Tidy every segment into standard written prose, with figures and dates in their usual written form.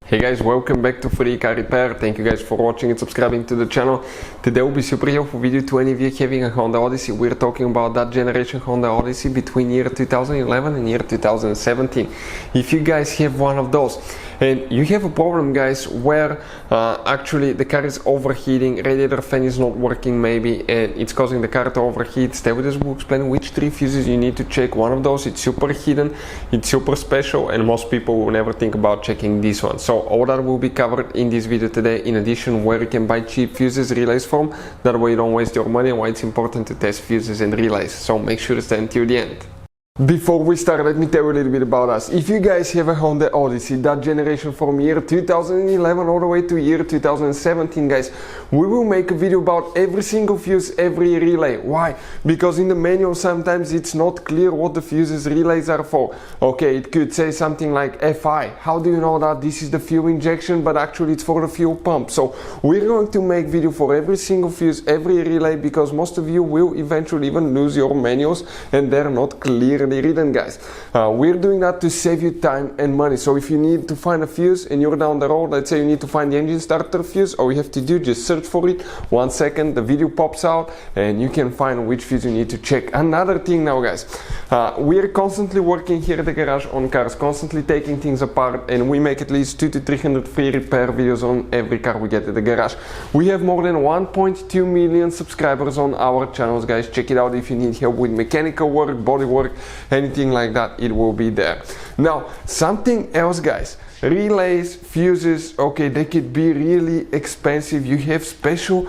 Hey guys, welcome back to Free Car Repair. Thank you guys for watching and subscribing to the channel. Today will be super helpful video to any of you having a Honda Odyssey. We're talking about that generation Honda Odyssey between year 2011 and year 2017. If you guys have one of those and you have a problem, guys, where actually the car is overheating, radiator fan is not working maybe, and it's causing the car to overheat, stay with us, we'll explain which 3 fuses you need to check. One of those, it's super hidden, it's super special, and most people will never think about checking this one. So all that will be covered in this video today. In addition, where you can buy cheap fuses, relays from, that way you don't waste your money, and why it's important to test fuses and relays. So make sure to stay until the end. Before we start, let me tell you a little bit about us. If you guys have a Honda Odyssey, that generation from year 2011 all the way to year 2017, guys, we will make a video about every single fuse, every relay. Why? Because in the manual sometimes it's not clear what the fuses relays are for. Okay, it could say something like FI. How do you know that this is the fuel injection, but actually it's for the fuel pump? So we're going to make video for every single fuse, every relay, because most of you will eventually even lose your manuals and they're not clearly written, guys. We're doing that to save you time and money. So if you need to find a fuse and you're down the road, let's say you need to find the engine starter fuse, all you have to do, just search for it. 1 second, the video pops out and you can find which fuse you need to check. Another thing now, guys, we're constantly working here at the garage on cars, constantly taking things apart, and we make at least 200 to 300 free repair videos on every car we get at the garage. We have more than 1.2 million subscribers on our channels, guys. Check it out if you need help with mechanical work, body work, anything like that, it will be there. Now, something else, guys. Relays, fuses, okay, they could be really expensive. You have special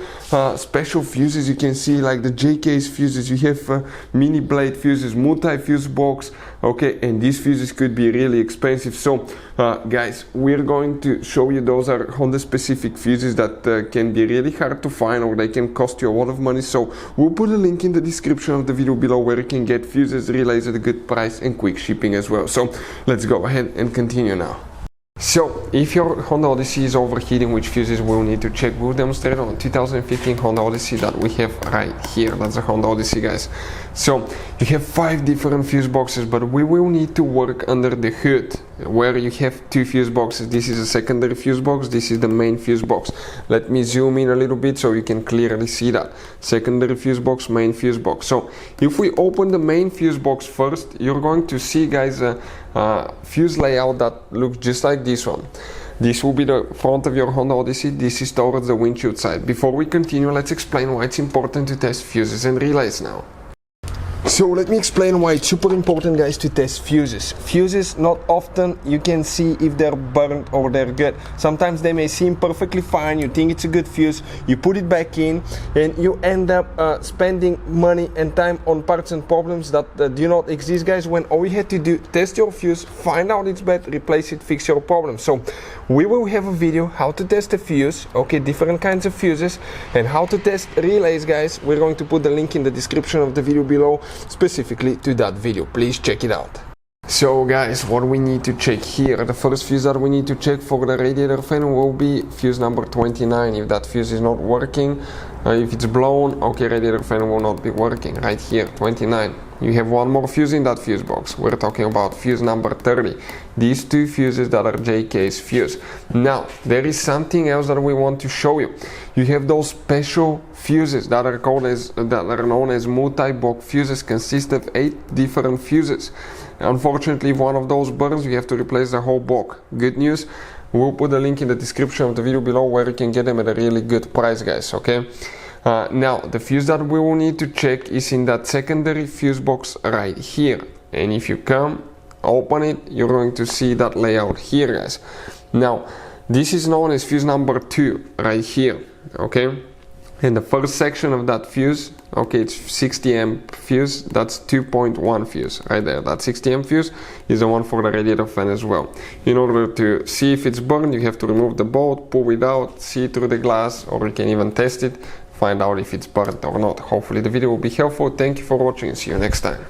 fuses, you can see, like the JK's fuses. You have mini blade fuses, multi-fuse box, okay, and these fuses could be really expensive. So guys, we're going to show you those are Honda specific fuses that can be really hard to find, or they can cost you a lot of money. So we'll put a link in the description of the video below where you can get fuses, relays at a good price and quick shipping as well. So let's go ahead and continue now. So, if your Honda Odyssey is overheating, which fuses we'll need to check, we'll demonstrate on a 2015 Honda Odyssey that we have right here. That's a Honda Odyssey, guys. So, you have 5 different fuse boxes, but we will need to work under the hood, where you have 2 fuse boxes. This is a secondary fuse box, this is the main fuse box. Let me zoom in a little bit so you can clearly see that. Secondary fuse box, main fuse box. So, if we open the main fuse box first, you're going to see, guys, a fuse layout that looks just like this one. This will be the front of your Honda Odyssey. This is towards the windshield side. Before we continue, let's explain why it's important to test fuses and relays now. So let me explain why it's super important, guys, to test fuses. Fuses, not often you can see if they're burnt or they're good. Sometimes they may seem perfectly fine, you think it's a good fuse, you put it back in and you end up spending money and time on parts and problems that do not exist, guys, when all you had to do, test your fuse, find out it's bad, replace it, fix your problem. So we will have a video how to test a fuse, okay, different kinds of fuses, and how to test relays, guys. We're going to put the link in the description of the video below specifically to that video. Please check it out. So guys, what we need to check here, the first fuse that we need to check for the radiator fan will be fuse number 29. If that fuse is not working, if it's blown, okay, radiator fan will not be working. Right here, 29. You have one more fuse in that fuse box. We're talking about fuse number 30. These 2 fuses that are JK's fuse. Now, there is something else that we want to show you. You have those special fuses that are known as multi-box fuses, consist of 8 different fuses. Unfortunately, if one of those burns, you have to replace the whole box. Good news, we'll put a link in the description of the video below where you can get them at a really good price, guys, okay? Now, the fuse that we will need to check is in that secondary fuse box right here. And if you come, open it, you're going to see that layout here, guys. Now, this is known as fuse number 2 right here, okay? And the first section of that fuse, okay, it's 60 amp fuse, that's 2.1 fuse right there. That 60 amp fuse is the one for the radiator fan as well. In order to see if it's burned, you have to remove the bolt, pull it out, see through the glass, or you can even test it, find out if it's burnt or not. Hopefully the video will be helpful. Thank you for watching and see you next time.